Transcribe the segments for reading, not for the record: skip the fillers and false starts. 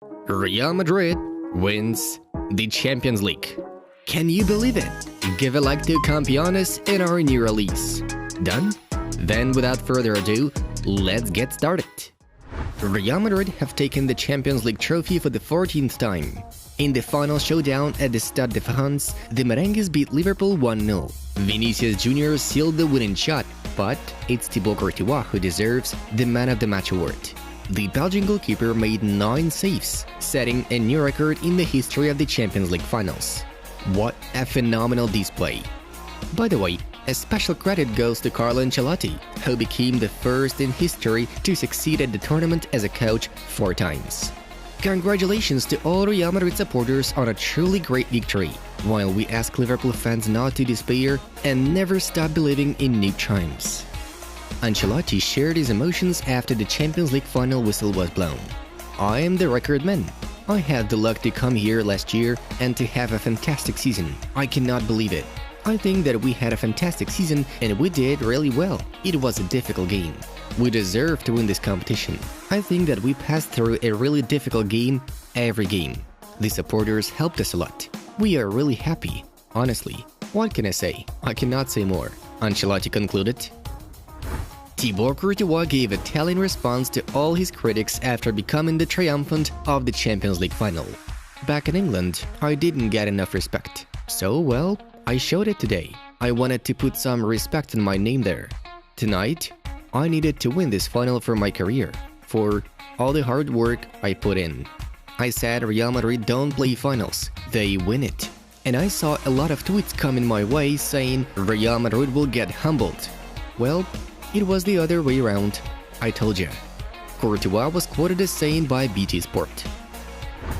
Real Madrid wins the Champions League. Can you believe it? Give a like to Campeones in our new release. Done? Then without further ado, let's get started. Real Madrid have taken the Champions League trophy for the 14th time. In the final showdown at the Stade de France, the Merengues beat Liverpool 1-0. Vinicius Jr. sealed the winning shot, but it's Thibaut Courtois who deserves the Man of the Match award. The Belgian goalkeeper made 9 saves, setting a new record in the history of the Champions League finals. What a phenomenal display! By the way, a special credit goes to Carlo Ancelotti, who became the first in history to succeed at the tournament as a coach 4 times. Congratulations to all Real Madrid supporters on a truly great victory, while we ask Liverpool fans not to despair and never stop believing in new triumphs. Ancelotti shared his emotions after the Champions League final whistle was blown. "I am the record man. I had the luck to come here last year and to have a fantastic season. I cannot believe it. I think that we had a fantastic season and we did really well. It was a difficult game. We deserve to win this competition. I think that we passed through a really difficult game every game. The supporters helped us a lot. We are really happy. Honestly, what can I say? I cannot say more," Ancelotti concluded. Thibaut Courtois gave a telling response to all his critics after becoming the triumphant of the Champions League final. "Back in England, I didn't get enough respect. So, well, I showed it today. I wanted to put some respect on my name there. Tonight, I needed to win this final for my career, for all the hard work I put in. I said Real Madrid don't play finals, they win it. And I saw a lot of tweets coming my way saying Real Madrid will get humbled. Well, it was the other way around. I told you." Courtois was quoted as saying by BT Sport.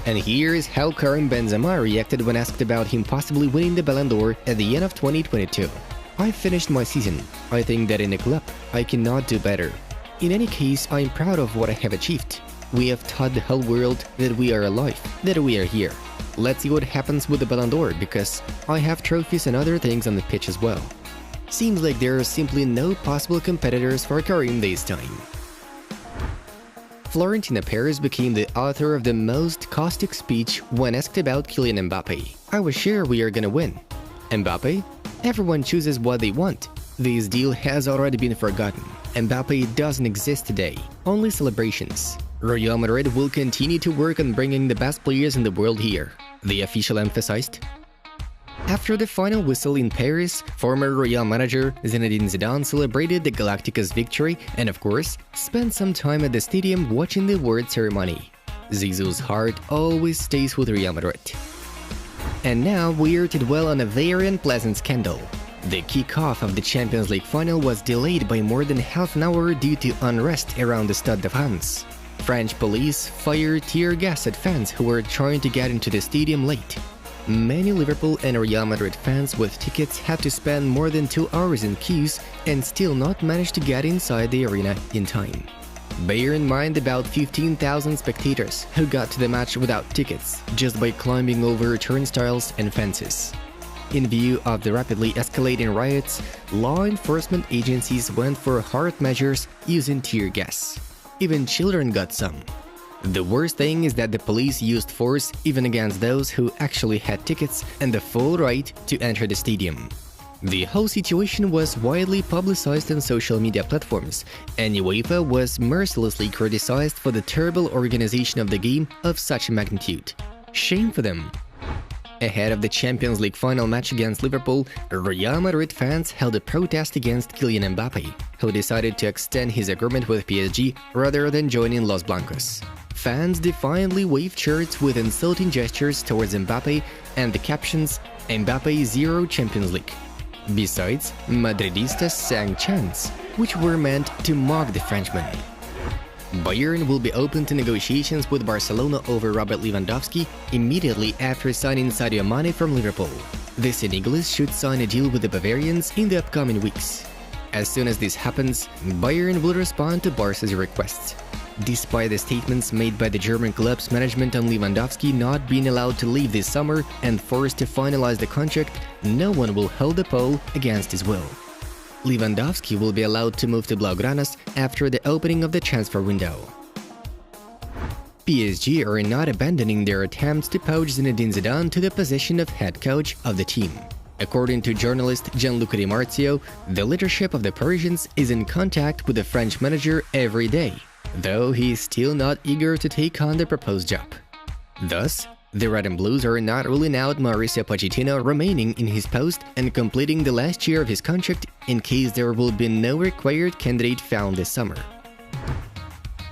And here is how Karim Benzema reacted when asked about him possibly winning the Ballon d'Or at the end of 2022. "I finished my season. I think that in a club, I cannot do better. In any case, I am proud of what I have achieved. We have taught the whole world that we are alive, that we are here. Let's see what happens with the Ballon d'Or, because I have trophies and other things on the pitch as well." Seems like there are simply no possible competitors for Karim this time. Florentino Perez became the author of the most caustic speech when asked about Kylian Mbappe. "I was sure we are gonna win. Mbappe? Everyone chooses what they want. This deal has already been forgotten. Mbappe doesn't exist today. Only celebrations. Real Madrid will continue to work on bringing the best players in the world here," the official emphasized. After the final whistle in Paris, former Real manager Zinedine Zidane celebrated the Galacticos' victory and, of course, spent some time at the stadium watching the award ceremony. Zizou's heart always stays with Real Madrid. And now we are to dwell on a very unpleasant scandal. The kickoff of the Champions League final was delayed by more than half an hour due to unrest around the Stade de France. French police fired tear gas at fans who were trying to get into the stadium late. Many Liverpool and Real Madrid fans with tickets had to spend more than 2 hours in queues and still not managed to get inside the arena in time. Bear in mind about 15,000 spectators who got to the match without tickets just by climbing over turnstiles and fences. In view of the rapidly escalating riots, law enforcement agencies went for hard measures using tear gas. Even children got some. The worst thing is that the police used force even against those who actually had tickets and the full right to enter the stadium. The whole situation was widely publicized on social media platforms, and UEFA was mercilessly criticized for the terrible organization of the game of such magnitude. Shame for them. Ahead of the Champions League final match against Liverpool, Real Madrid fans held a protest against Kylian Mbappe, who decided to extend his agreement with PSG rather than joining Los Blancos. Fans defiantly waved shirts with insulting gestures towards Mbappe and the captions "Mbappe 0 Champions League." Besides, Madridistas sang chants, which were meant to mock the Frenchman. Bayern will be open to negotiations with Barcelona over Robert Lewandowski immediately after signing Sadio Mane from Liverpool. The Senegalese should sign a deal with the Bavarians in the upcoming weeks. As soon as this happens, Bayern will respond to Barca's requests. Despite the statements made by the German club's management on Lewandowski not being allowed to leave this summer and forced to finalize the contract, no one will hold the pole against his will. Lewandowski will be allowed to move to Blaugranas after the opening of the transfer window. PSG are not abandoning their attempts to poach Zinedine Zidane to the position of head coach of the team. According to journalist Gianluca Di Marzio, the leadership of the Parisians is in contact with the French manager every day, though he is still not eager to take on the proposed job. Thus, the Red and Blues are not ruling out Mauricio Pochettino remaining in his post and completing the last year of his contract in case there will be no required candidate found this summer.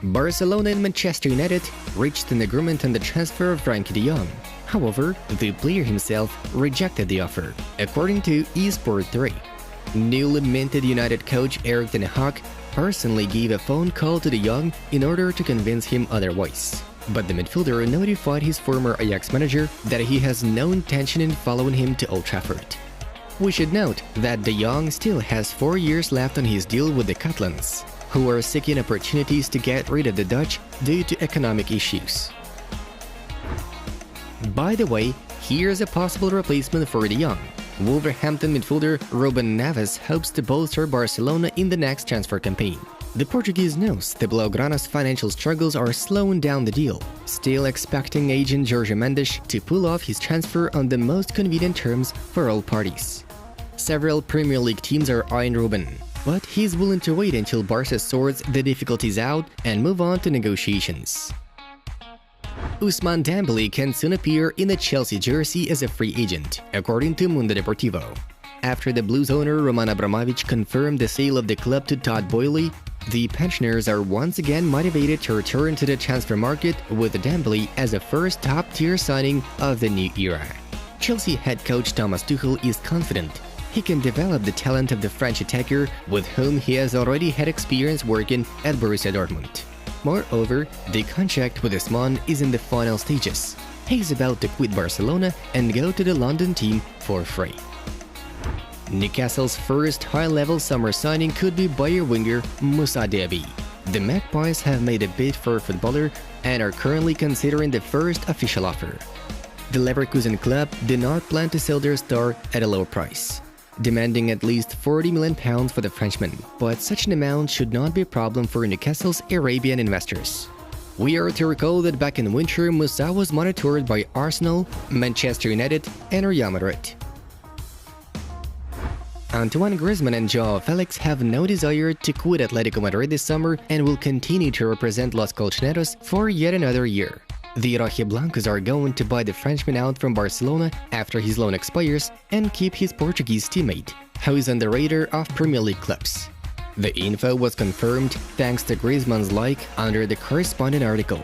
Barcelona and Manchester United reached an agreement on the transfer of Frenkie de Jong. However, the player himself rejected the offer, according to eSport 3. Newly minted United coach Erik ten Hag personally gave a phone call to de Jong in order to convince him otherwise. But the midfielder notified his former Ajax manager that he has no intention in following him to Old Trafford. We should note that de Jong still has 4 years left on his deal with the Catalans, who are seeking opportunities to get rid of the Dutch due to economic issues. By the way, here's a possible replacement for de Jong. Wolverhampton midfielder Ruben Neves hopes to bolster Barcelona in the next transfer campaign. The Portuguese knows the Blaugrana's financial struggles are slowing down the deal, still expecting agent Jorge Mendes to pull off his transfer on the most convenient terms for all parties. Several Premier League teams are eyeing Ruben, but he's willing to wait until Barca sorts the difficulties out and move on to negotiations. Ousmane Dembélé can soon appear in the Chelsea jersey as a free agent, according to Mundo Deportivo. After the Blues owner Roman Abramovich confirmed the sale of the club to Todd Boehly, the pensioners are once again motivated to return to the transfer market with Dembélé as a first top-tier signing of the new era. Chelsea head coach Thomas Tuchel is confident he can develop the talent of the French attacker, with whom he has already had experience working at Borussia Dortmund. Moreover, the contract with Ousmane is in the final stages. He's about to quit Barcelona and go to the London team for free. Newcastle's first high-level summer signing could be Bayer winger Moussa Diaby. The Magpies have made a bid for a footballer and are currently considering the first official offer. The Leverkusen club did not plan to sell their star at a low price, demanding at least £40 million for the Frenchman, but such an amount should not be a problem for Newcastle's Arabian investors. We are to recall that back in winter, Moussa was monitored by Arsenal, Manchester United and Real Madrid. Antoine Griezmann and Joao Felix have no desire to quit Atletico Madrid this summer and will continue to represent Los Colchoneros for yet another year. The Rojiblancos are going to buy the Frenchman out from Barcelona after his loan expires and keep his Portuguese teammate, who is on the radar of Premier League clubs. The info was confirmed thanks to Griezmann's like under the corresponding article.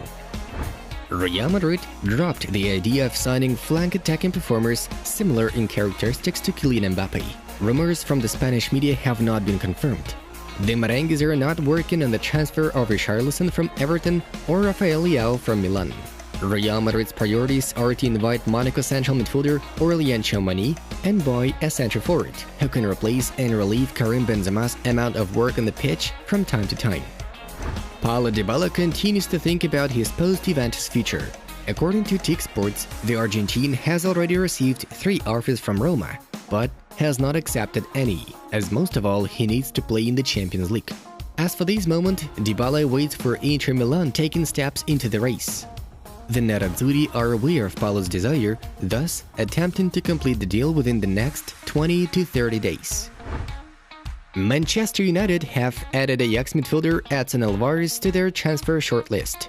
Real Madrid dropped the idea of signing flank attacking performers similar in characteristics to Kylian Mbappe. Rumors from the Spanish media have not been confirmed. The Merengues are not working on the transfer of Richarlison from Everton or Rafael Leao from Milan. Real Madrid's priorities are to invite Monaco central midfielder Aurélien Tchouameni and buy a centre forward who can replace and relieve Karim Benzema's amount of work on the pitch from time to time. Paulo Dybala continues to think about his post-Juventus future. According to TIC Sports, the Argentine has already received 3 offers from Roma, but has not accepted any, as most of all he needs to play in the Champions League. As for this moment, Dybala waits for Inter Milan taking steps into the race. The Nerazzurri are aware of Paulo's desire, thus attempting to complete the deal within the next 20 to 30 days. Manchester United have added Ajax midfielder Edson Alvarez to their transfer shortlist.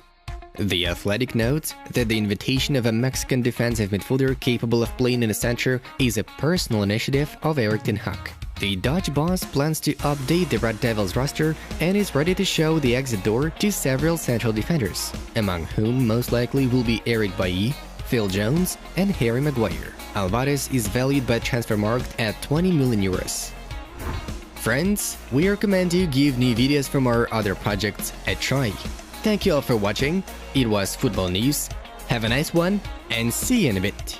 The Athletic notes that the invitation of a Mexican defensive midfielder capable of playing in the center is a personal initiative of Erik ten Hag. The Dutch boss plans to update the Red Devils roster and is ready to show the exit door to several central defenders, among whom most likely will be Eric Bailly, Phil Jones and Harry Maguire. Alvarez is valued by Transfermarkt at €20 million. Friends, we recommend you give new videos from our other projects a try. Thank you all for watching. It was Football News. Have a nice one and see you in a bit.